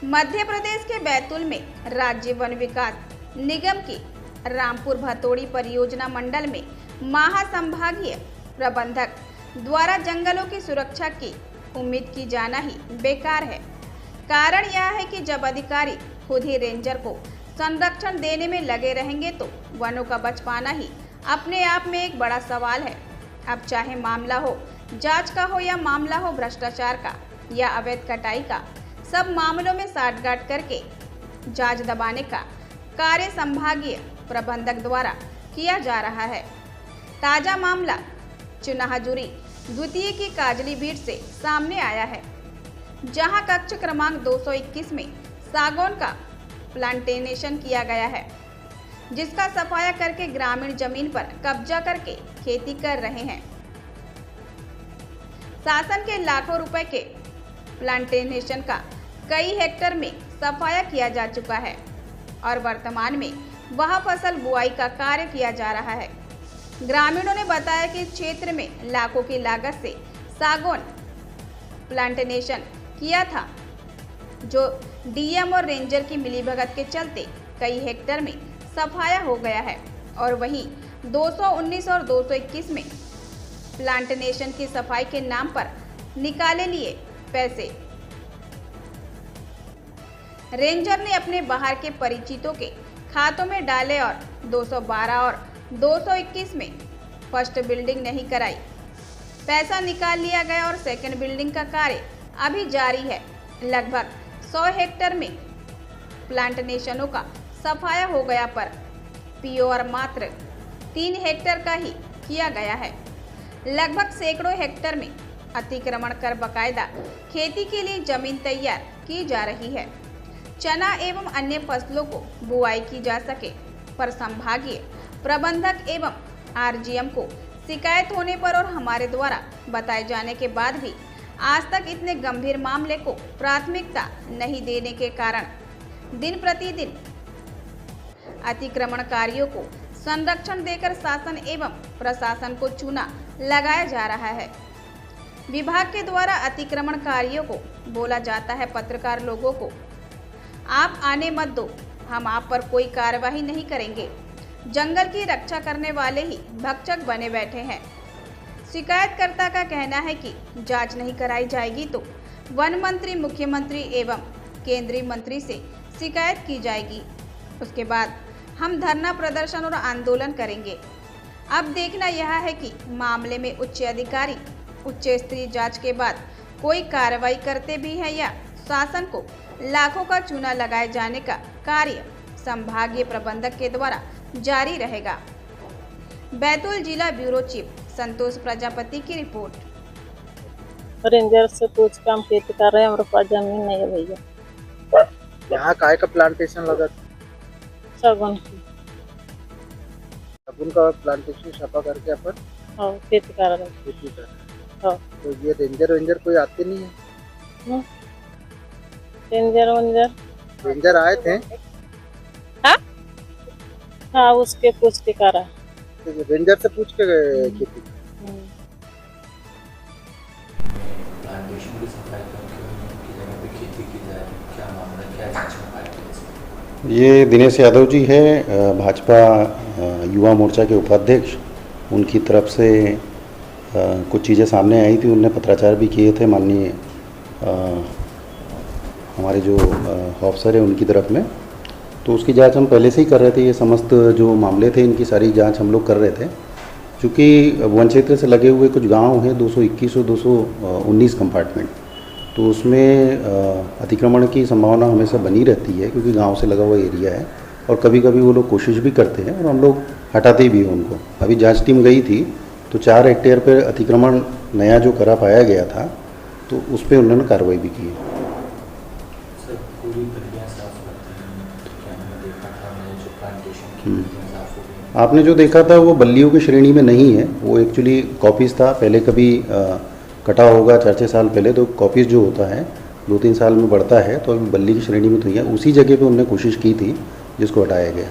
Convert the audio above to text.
मध्य प्रदेश के बैतूल में राज्य वन विकास निगम की रामपुर भतोड़ी परियोजना मंडल में महासंभागीय प्रबंधक द्वारा जंगलों की सुरक्षा की उम्मीद की जाना ही बेकार है। कारण यह है कि जब अधिकारी खुद ही रेंजर को संरक्षण देने में लगे रहेंगे तो वनों का बच पाना ही अपने आप में एक बड़ा सवाल है। अब चाहे मामला हो जांच का हो या मामला हो भ्रष्टाचार का या अवैध कटाई का, सब मामलों में साठगांठ करके जांच दबाने का कार्य संभागीय प्रबंधक द्वारा किया जा रहा है। ताजा मामला चुनाहजुरी द्वितीय की काजली बीट से सामने आया है, जहां कक्ष क्रमांक 221 में सागौन का प्लांटेशन किया गया है, जिसका सफाया करके ग्रामीण जमीन पर कब्जा करके खेती कर रहे हैं। शासन के लाखों रुपए के प्लांटेशन का कई हेक्टेयर में सफाया किया जा चुका है और वर्तमान में वह फसल बुआई का कार्य किया जा रहा है। ग्रामीणों ने बताया कि क्षेत्र में लाखों की लागत से सागौन प्लांटेशन किया था, जो डीएम और रेंजर की मिलीभगत के चलते कई हेक्टेयर में सफाया हो गया है और वहीं 219 और 221 में प्लांटेशन की सफाई के नाम पर निकाले लिए पैसे रेंजर ने अपने बाहर के परिचितों के खातों में डाले और 212 और 221 में फर्स्ट बिल्डिंग नहीं कराई। पैसा निकाल लिया गया और सेकंड बिल्डिंग का कार्य अभी जारी है। लगभग 100 हेक्टेयर में प्लांटेशनों का सफाया हो गया, पर पीओ और मात्र 3 हेक्टेयर का ही किया गया है। लगभग सैकड़ों हेक्टेयर में अतिक्रमण कर बकायदा खेती के लिए जमीन तैयार की जा रही है। चना एवं अन्य फसलों को बुआई की जा सके, पर संभागीय प्रबंधक एवं आरजीएम को शिकायत होने पर और हमारे द्वारा बताए जाने के बाद भी आज तक इतने गंभीर मामले को प्राथमिकता नहीं देने के कारण दिन प्रतिदिन अतिक्रमणकारियों को संरक्षण देकर शासन एवं प्रशासन को चूना लगाया जा रहा है। विभाग के द्वारा अतिक्रमणकारियों को बोला जाता है, पत्रकार लोगों को आप आने मत दो, हम आप पर कोई कार्रवाई नहीं करेंगे। जंगल की रक्षा करने वाले ही भक्षक बने बैठे हैं। शिकायतकर्ता का कहना है कि जांच नहीं कराई जाएगी तो वन मंत्री, मुख्यमंत्री एवं केंद्रीय मंत्री से शिकायत की जाएगी। उसके बाद हम धरना प्रदर्शन और आंदोलन करेंगे। अब देखना यह है कि मामले में उच्च अधिकारी उच्च स्तरीय जांच के बाद कोई कार्रवाई करते भी है या शासन को लाखों का चूना लगाए जाने का कार्य संभागीय प्रबंधक के द्वारा जारी रहेगा। बैतूल जिला ब्यूरो चीफ संतोष प्रजापति की रिपोर्ट। रेंजर से कुछ काम खेती कर रहे हैं, हमारे पास जमीन नहीं है भैया। यहाँ काय का प्लांटेशन लगा? सागौन की। सागौन का प्लांटेशन छापा करके अपन खेती कर रहे हैं। खेती कर रहे हैं। तो ये रेंजर कोई आते नहीं है? रेंजर आए थे? हाँ, उसके पूछ के करा। रेंजर से पूछ के गए खेती? प्लांटेशन की सफाई करके उनकी जगह पे खेती की जाए, क्या मामला, क्या जांच में पाया? ये दिनेश यादव जी है, भाजपा युवा मोर्चा के उपाध्यक्ष। उनकी तरफ से कुछ चीज़ें सामने आई थी, उनने पत्राचार भी किए थे माननीय हमारे जो ऑफिसर है उनकी तरफ में। तो उसकी जांच हम पहले से ही कर रहे थे। ये समस्त जो मामले थे इनकी सारी जांच हम लोग कर रहे थे। चूँकि वन क्षेत्र से लगे हुए कुछ गांव हैं, 221 और 219 कंपार्टमेंट, तो उसमें अतिक्रमण की संभावना हमेशा बनी रहती है, क्योंकि गांव से लगा हुआ एरिया है और कभी कभी वो लोग कोशिश भी करते हैं और हम लोग हटाते भी हैं उनको। अभी जांच टीम गई थी तो 4 हेक्टेयर पर अतिक्रमण नया जो करा पाया गया था, तो उस पर उन्होंने कार्रवाई भी की है। आपने जो देखा था वो बल्लियों की श्रेणी में नहीं है, वो एक्चुअली कॉपीज़ था। पहले कभी कटा होगा 4-6 साल पहले, तो कॉपीज़ जो होता है 2-3 साल में बढ़ता है, तो अभी बल्ली की श्रेणी में तो है। उसी जगह पे उन्होंने कोशिश की थी जिसको हटाया गया।